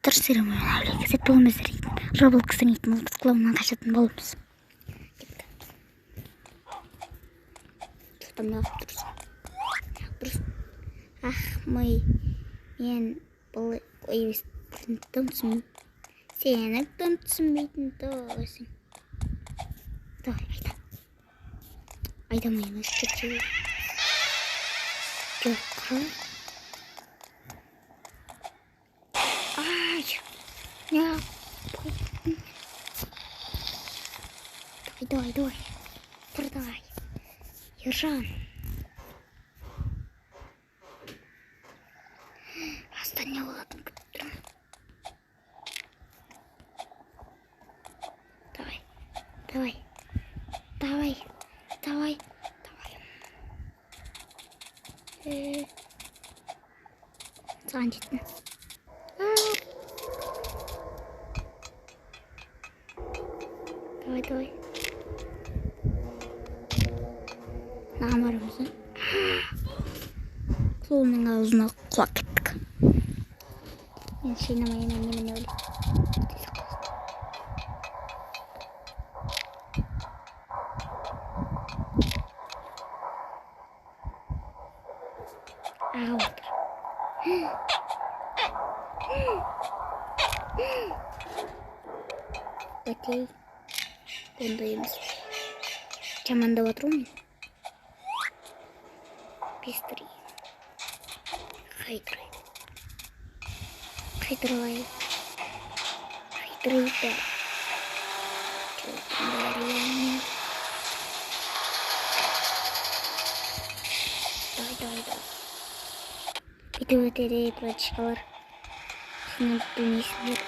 дұрыс серемон кезет болмыз дейтін Роблокстан дейтін біз клоннан қашатын боламыз. Дұрыс. Мен бұл түсінбейтін сені түсінбейтін досың. Давай, айдамаймыз кетші. Жоқ, давай. Тұр давай. Ержан. Астан не болатын күтіп тұрмын. Давай. Саған жеттім. Давай. Маған барамыз. Клонның аузына құлап кеттік. Мен шайнамайын, немен өлі. Аға отыр. Өтей. Ондаймыз. Жамандап отыру мен. Пестірей. Қайдырай. Давай. Бүйтіп өтеді, братишкалар. Сені білмейсіңдер.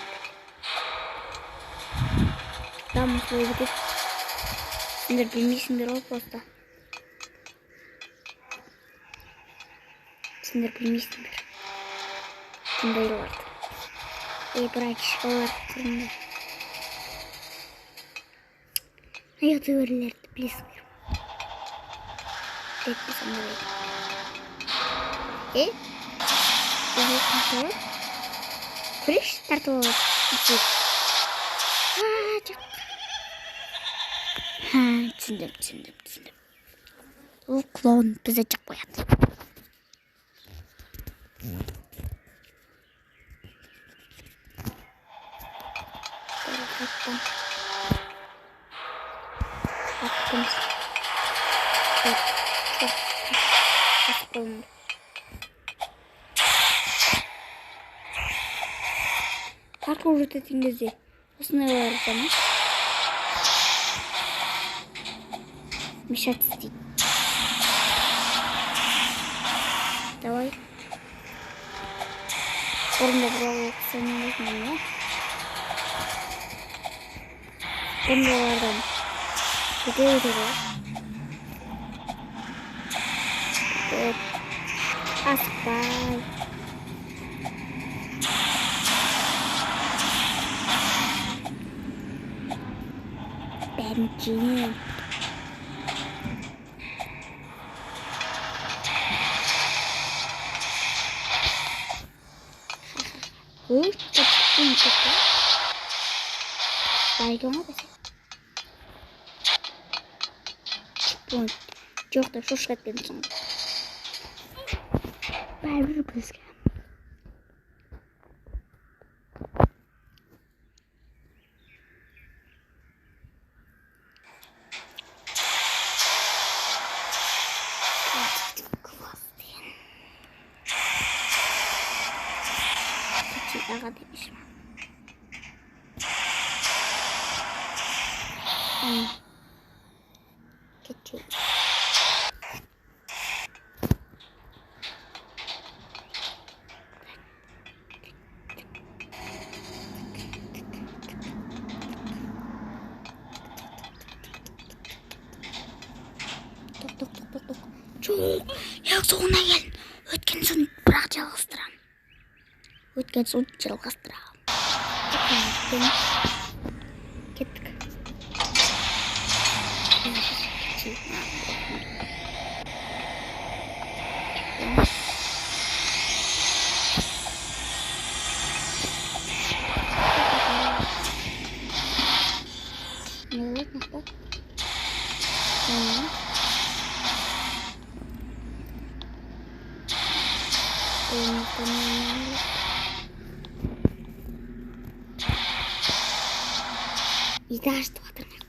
Дамыз бой бүйтіп. Сендер білмейсіңдер ол просто. Сендер білмейсіңдер. Бұндайларды. Братишкалар тұрыңдар. Ютуберлерді білесіңдер. Білетпесің болайды. Бұл қашылы. Көреш тартып алады. Жоқ. Түсіндім. Ол клон бізді жақ қояды. Паркур өтетін кезде осындайлар жана мешать істейді. Давай. Орында бірауы оқысаныңыз мен, Орындалардан өте. Асықпай. Бәрінчен. Байгама бәсе. Жоқта шошқа еткен соң. Бәрбір бізге. Аға демешім. Кетейін. Жоқ, яқ соғына келін. Өткен соң бірақ жалғастырам. Кеттік. үйді ашты отырмақ.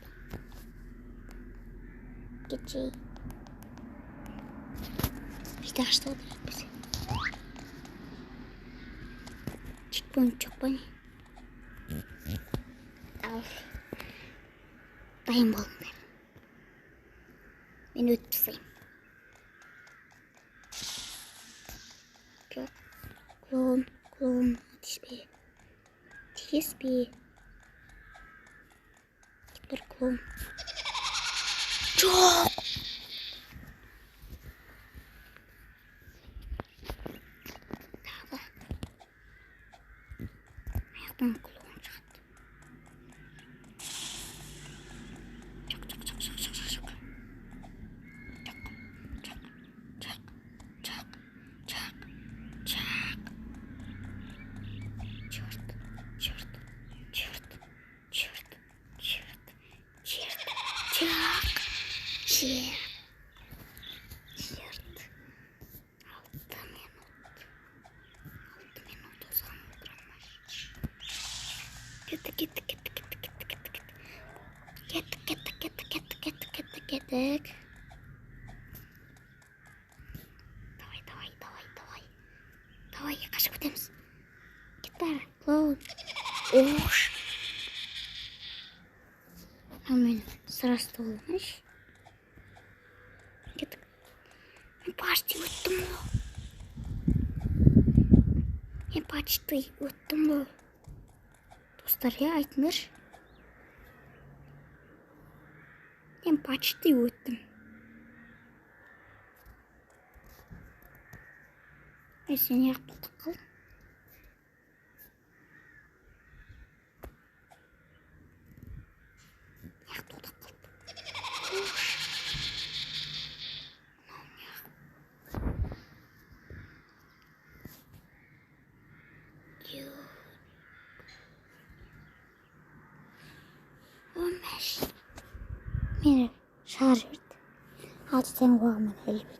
Кетші. Үйді ашты отырмақ біз. Чекпоинт жоқ па не? Ал. Дайын болыңдар. Мен өтіп тастаймын. Жоқ. Клон. Тиіспе. Бір клон. Жоқ. Тағы. Аяқтан клон шығады. Жоқ. Черт. 6 минут. 6 минут uzandırılmış. Кетік. Давай, қашып өтеміз. Кет бәрі, клоун. Ош. Мен сырасты болмаш. Кеттік. Мен почти өттім ғой. Достар, айтыңдар. Мен почти өттім. Сен аяқ болдық қыл. Аяқ болдық қыл. Мені шығарып жіберді. 6 тән қоғамын әлбет.